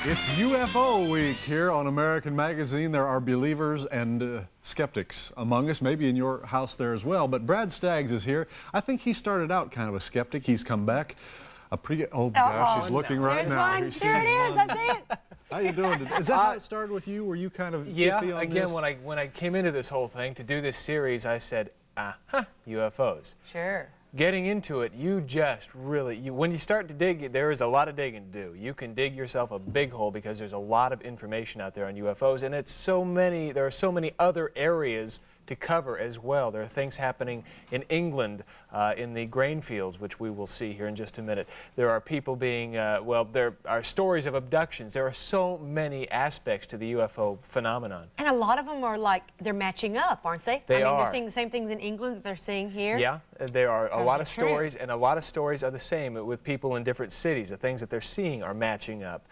It's UFO week here on American Magazine. There are believers and skeptics among us, maybe in your house there as well. But Brad Staggs is here. I think he started out kind of a skeptic. He's come back a pretty, oh gosh, he's looking right now. There it is, I see it. How you doing today? Is that how it started with you? Were you kind of iffy on again, this? when I came into this whole thing to do this series, I said, UFOs. Sure. Getting into it, you just really, when you start to dig, there is a lot of digging to do. You can dig yourself a big hole because there's a lot of information out there on UFOs, and it's so many, there are so many other areas to cover as well. There are things happening in England in the grain fields, which we will see here in just a minute. There are people being, well, there are stories of abductions. There are so many aspects to the UFO phenomenon. And a lot of them are like, they're matching up, aren't they? They are. They're seeing the same things in England that they're seeing here. Yeah, there are a lot of true. stories, and a lot of stories are the same with people in different cities. The things that they're seeing are matching up.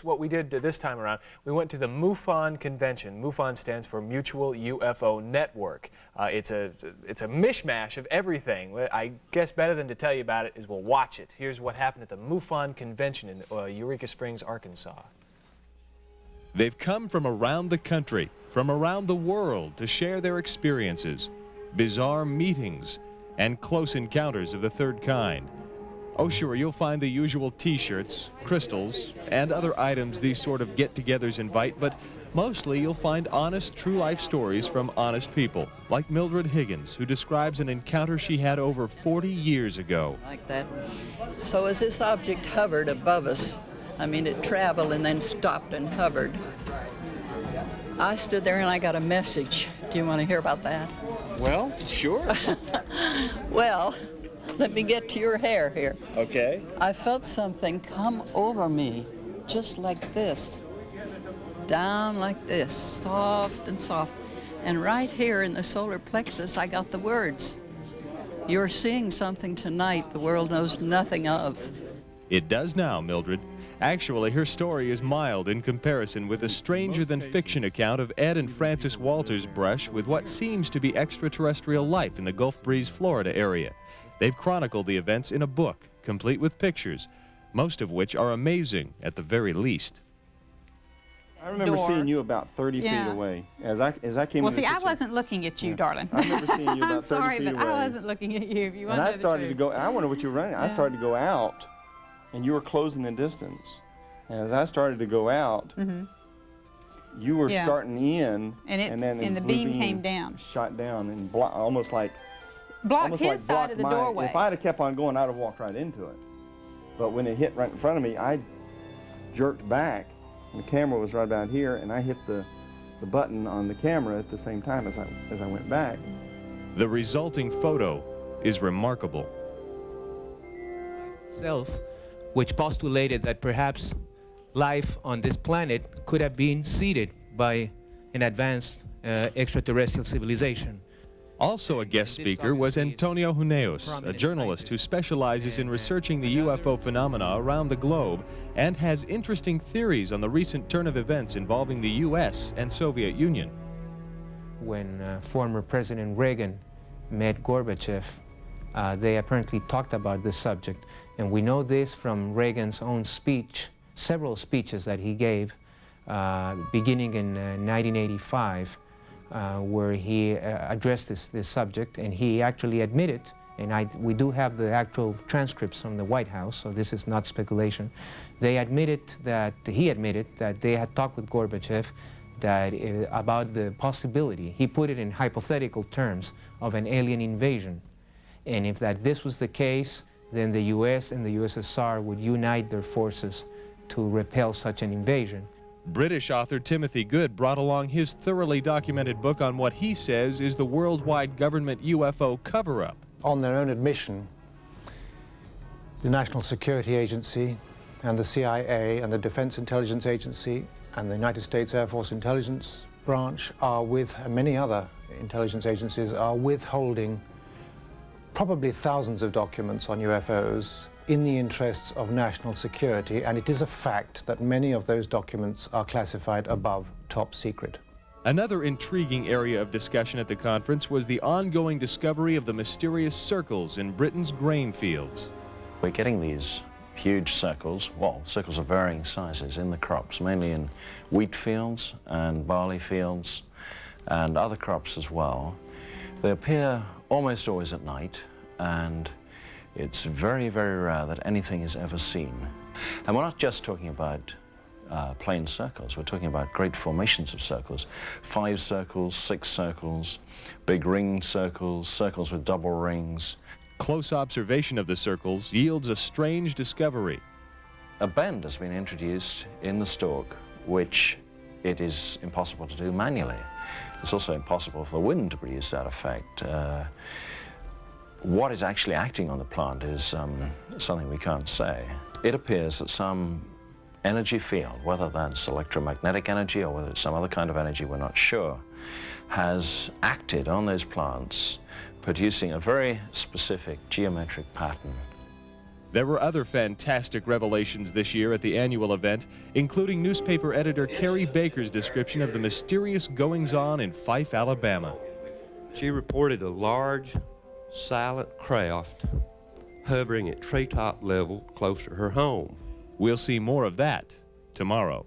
What we did this time around, we went to the MUFON convention. MUFON stands for Mutual UFO Network. It's a mishmash of everything. I guess better than to tell you about it is we'll watch it. Here's what happened at the MUFON convention in Eureka Springs, Arkansas. They've come from around the country, from around the world to share their experiences, bizarre meetings, and close encounters of the third kind. Oh sure, you'll find the usual t-shirts, crystals, and other items these sort of get-togethers invite, but mostly you'll find honest, true-life stories from honest people, like Mildred Higgins, who describes an encounter she had over 40 years ago. Like that. So as this object hovered above us, I mean, it traveled and then stopped and hovered, I stood there and I got a message. Do you want to hear about that? Well, sure. Well, let me get to your hair here. Okay. I felt something come over me, just like this. Down like this, soft and soft. And right here in the solar plexus, I got the words. You're seeing something tonight the world knows nothing of. It does now, Mildred. Actually, her story is mild in comparison with the stranger-than-fiction account of Ed and Francis Walters' brush with what seems to be extraterrestrial life in the Gulf Breeze, Florida area. They've chronicled the events in a book, complete with pictures, most of which are amazing at the very least. I remember seeing you about 30 feet away as I came. Well, see, I wasn't looking at you, darling. I remember seeing you about 30 sorry, feet away. but I wasn't looking at you. If you want and to I started to go. I wonder what you were running. I started to go out, and you were closing the distance. And as I started to go out, you were starting in, and then the beam came down, shot down, and almost like blocked his side of the doorway. If I'd have kept on going, I'd have walked right into it. But when it hit right in front of me, I jerked back. The camera was right about here, and I hit the button on the camera at the same time as I went back. The resulting photo is remarkable. Which postulated that perhaps life on this planet could have been seeded by an advanced extraterrestrial civilization. Also a guest speaker was Antonio Huneos, a journalist who specializes in researching the UFO phenomena around the globe and has interesting theories on the recent turn of events involving the U.S. and Soviet Union. When former President Reagan met Gorbachev, they apparently talked about this subject. And we know this from Reagan's own speech, several speeches that he gave beginning in 1985. Where he addressed this subject, and he actually admitted, and we do have the actual transcripts from the White House, so this is not speculation. He admitted that they had talked with Gorbachev about the possibility, he put it in hypothetical terms, of an alien invasion. And if this was the case, then the US and the USSR would unite their forces to repel such an invasion. British author Timothy Good brought along his thoroughly documented book on what he says is the worldwide government UFO cover-up. On their own admission, the National Security Agency and the CIA and the Defense Intelligence Agency and the United States Air Force Intelligence Branch and many other intelligence agencies are withholding probably thousands of documents on UFOs in the interests of national security, and it is a fact that many of those documents are classified above top secret. Another intriguing area of discussion at the conference was the ongoing discovery of the mysterious circles in Britain's grain fields. We're getting these huge circles, well, circles of varying sizes in the crops, mainly in wheat fields and barley fields and other crops as well. They appear almost always at night, and it's very, very rare that anything is ever seen. And we're not just talking about plain circles, we're talking about great formations of circles. 5 circles, 6 circles, big ringed circles, circles with double rings. Close observation of the circles yields a strange discovery. A bend has been introduced in the stalk, which it is impossible to do manually. It's also impossible for the wind to produce that effect. What is actually acting on the plant is something we can't say. It appears that some energy field, whether that's electromagnetic energy or whether it's some other kind of energy, we're not sure, has acted on those plants, producing a very specific geometric pattern. There were other fantastic revelations this year at the annual event, including newspaper editor Carrie Baker's description of the mysterious goings-on in Fife, Alabama. She reported a large, silent craft hovering at treetop level close to her home. We'll see more of that tomorrow.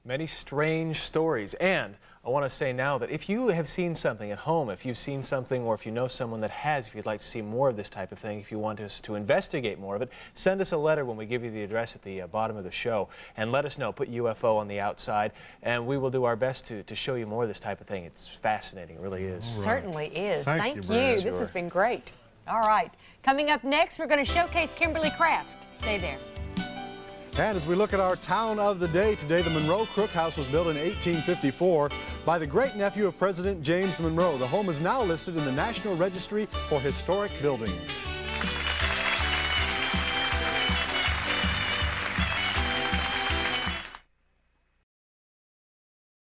Many strange stories, and I want to say now that if you have seen something at home, if you've seen something or if you know someone that has, if you'd like to see more of this type of thing, if you want us to investigate more of it, send us a letter when we give you the address at the bottom of the show and let us know. Put UFO on the outside and we will do our best to show you more of this type of thing. It's fascinating, it really is. Certainly is. Thank you, you. Brad. This has been great. All right. Coming up next, we're going to showcase Kimberly Craft. Stay there. And as we look at our town of the day today, the Monroe Crook House was built in 1854 by the great-nephew of President James Monroe. The home is now listed in the National Registry for Historic Buildings.